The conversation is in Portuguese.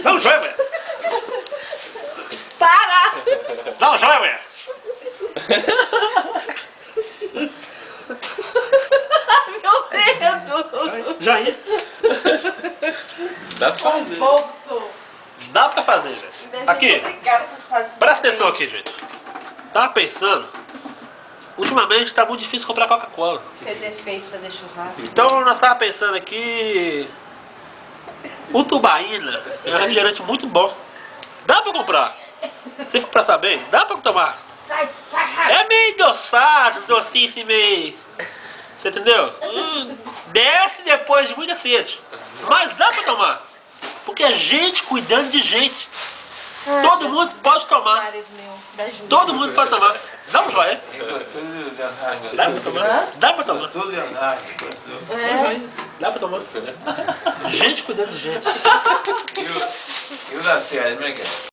Dá um joia, mulher. Para! Dá um joia, mulher. Meu dedo! Joinha. Dá pra fazer. Bolso! Dá pra fazer, gente. Aqui, Obrigada por participar desse presta atenção aqui, gente. Tava pensando, ultimamente tá muito difícil comprar Coca-Cola. Fez efeito fazer churrasco. Então nós tava pensando aqui, o Tubaína é um refrigerante muito bom. Dá pra comprar. Se for pra saber, dá pra tomar. Sai, sai! É meio endossado, docinho assim, meio... Você entendeu? Desce depois de muita sede. Mas dá pra tomar. Porque é gente cuidando de gente. Todo mundo pode tomar. Todo mundo pode tomar. Dá um joia. Dá pra tomar. Dá pra tomar. Dá pra tomar. Gente cuidando de gente. You not see, I make it.